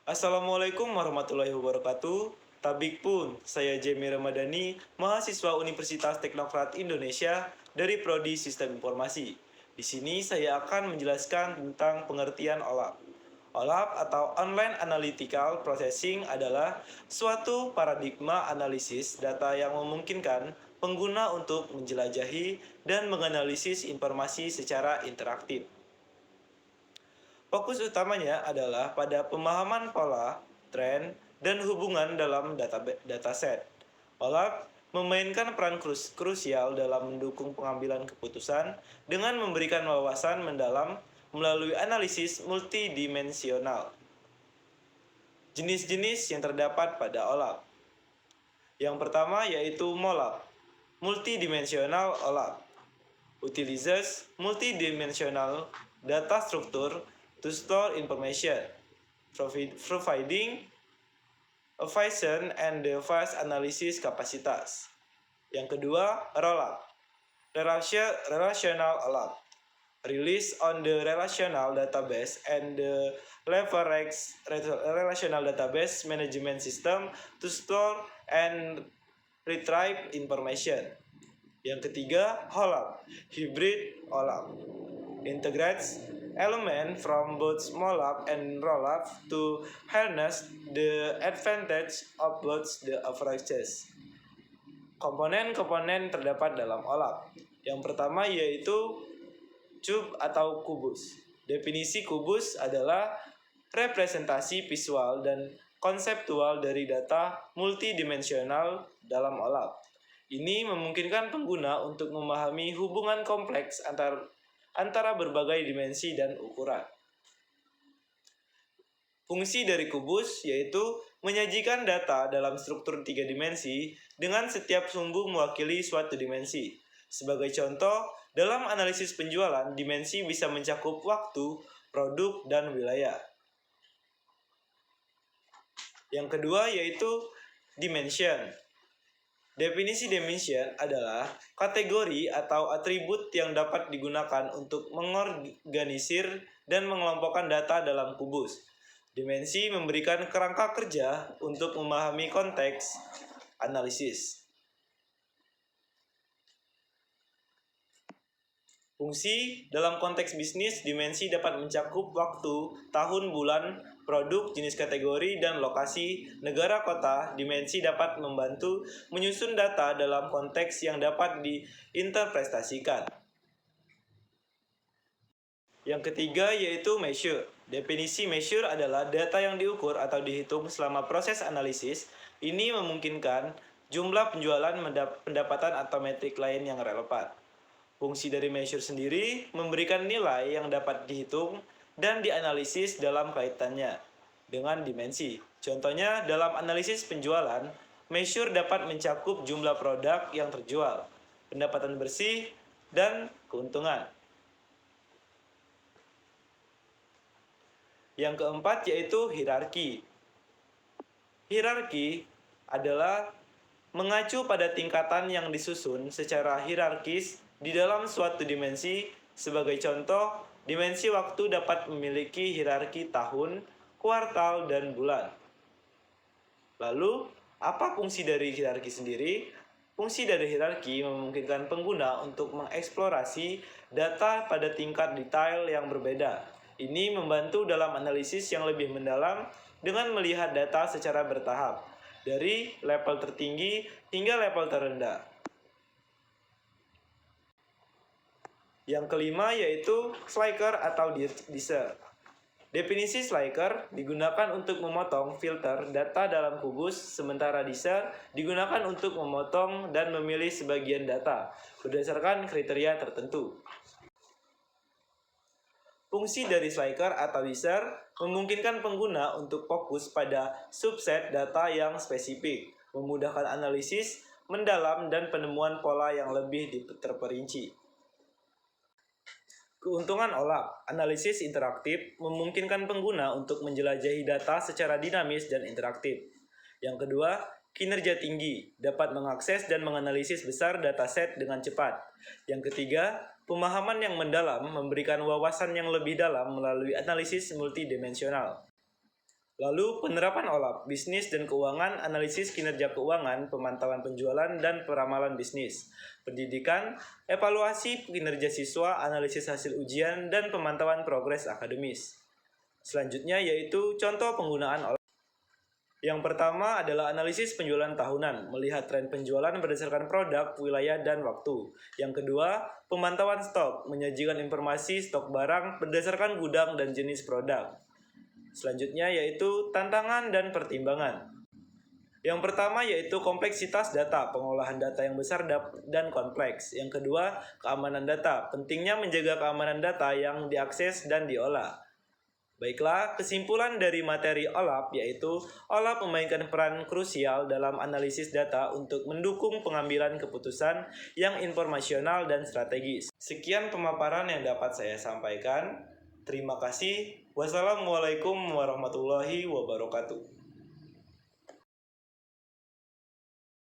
Assalamualaikum warahmatullahi wabarakatuh. Tabik pun, saya Jemi Ramadhani, mahasiswa Universitas Teknokrat Indonesia dari Prodi Sistem Informasi. Di sini saya akan menjelaskan tentang pengertian OLAP. OLAP atau Online Analytical Processing adalah suatu paradigma analisis data yang memungkinkan pengguna untuk menjelajahi dan menganalisis informasi secara interaktif. Fokus utamanya adalah pada pemahaman pola, tren, dan hubungan dalam dataset. OLAP memainkan peran krusial dalam mendukung pengambilan keputusan dengan memberikan wawasan mendalam melalui analisis multidimensional. Jenis-jenis yang terdapat pada OLAP. Yang pertama yaitu MOLAP, Multidimensional OLAP. Utilizes multidimensional data structure to store information, providing a vision and the fast analysis kapasitas. Yang kedua, rollup, relational OLAP, release on the relational database and the leverage relational database management system to store and retrieve information. Yang ketiga, HOLAP, hybrid OLAP, integrates element from both MOLAP and ROLAP to harness the advantage of both the approaches. Komponen-komponen terdapat dalam OLAP. Yang pertama yaitu cube atau kubus. Definisi kubus adalah representasi visual dan konseptual dari data multidimensional dalam OLAP. Ini memungkinkan pengguna untuk memahami hubungan kompleks antara berbagai dimensi dan ukuran. Fungsi dari kubus yaitu menyajikan data dalam struktur 3 dimensi dengan setiap sumbu mewakili suatu dimensi. Sebagai contoh, dalam analisis penjualan, dimensi bisa mencakup waktu, produk, dan wilayah. Yang kedua yaitu dimension. Definisi dimension adalah kategori atau atribut yang dapat digunakan untuk mengorganisir dan mengelompokkan data dalam kubus. Dimensi memberikan kerangka kerja untuk memahami konteks analisis. Fungsi dalam konteks bisnis, dimensi dapat mencakup waktu, tahun, bulan, produk, jenis kategori, dan lokasi, negara, kota. Dimensi dapat membantu menyusun data dalam konteks yang dapat diinterpretasikan. Yang ketiga yaitu measure. Definisi measure adalah data yang diukur atau dihitung selama proses analisis. Ini memungkinkan jumlah penjualan, pendapatan, atau metrik lain yang relevan. Fungsi dari measure sendiri memberikan nilai yang dapat dihitung dan dianalisis dalam kaitannya dengan dimensi. Contohnya, dalam analisis penjualan, measure dapat mencakup jumlah produk yang terjual, pendapatan bersih, dan keuntungan. Yang keempat yaitu hierarki. Hierarki adalah mengacu pada tingkatan yang disusun secara hierarkis di dalam suatu dimensi. Sebagai contoh, dimensi waktu dapat memiliki hierarki tahun, kuartal, dan bulan. Lalu, apa fungsi dari hierarki sendiri? Fungsi dari hierarki memungkinkan pengguna untuk mengeksplorasi data pada tingkat detail yang berbeda. Ini membantu dalam analisis yang lebih mendalam dengan melihat data secara bertahap, dari level tertinggi hingga level terendah. Yang kelima yaitu slicer atau deezer. Definisi slicer digunakan untuk memotong filter data dalam kubus, sementara deezer digunakan untuk memotong dan memilih sebagian data berdasarkan kriteria tertentu. Fungsi dari slicer atau deezer memungkinkan pengguna untuk fokus pada subset data yang spesifik, memudahkan analisis mendalam dan penemuan pola yang lebih terperinci. Keuntungan OLAP, analisis interaktif memungkinkan pengguna untuk menjelajahi data secara dinamis dan interaktif. Yang kedua, kinerja tinggi, dapat mengakses dan menganalisis besar dataset dengan cepat. Yang ketiga, pemahaman yang mendalam memberikan wawasan yang lebih dalam melalui analisis multidimensional. Lalu penerapan OLAP, bisnis dan keuangan, analisis kinerja keuangan, pemantauan penjualan, dan peramalan bisnis. Pendidikan, evaluasi kinerja siswa, analisis hasil ujian, dan pemantauan progres akademis. Selanjutnya yaitu contoh penggunaan OLAP. Yang pertama adalah analisis penjualan tahunan, melihat tren penjualan berdasarkan produk, wilayah, dan waktu. Yang kedua, pemantauan stok, menyajikan informasi stok barang berdasarkan gudang dan jenis produk. Selanjutnya yaitu tantangan dan pertimbangan. Yang pertama yaitu kompleksitas data, pengolahan data yang besar dan kompleks. Yang kedua, keamanan data, pentingnya menjaga keamanan data yang diakses dan diolah. Baiklah, kesimpulan dari materi OLAP yaitu OLAP memainkan peran krusial dalam analisis data untuk mendukung pengambilan keputusan yang informasional dan strategis. Sekian pemaparan yang dapat saya sampaikan. Terima kasih. Wassalamualaikum warahmatullahi wabarakatuh.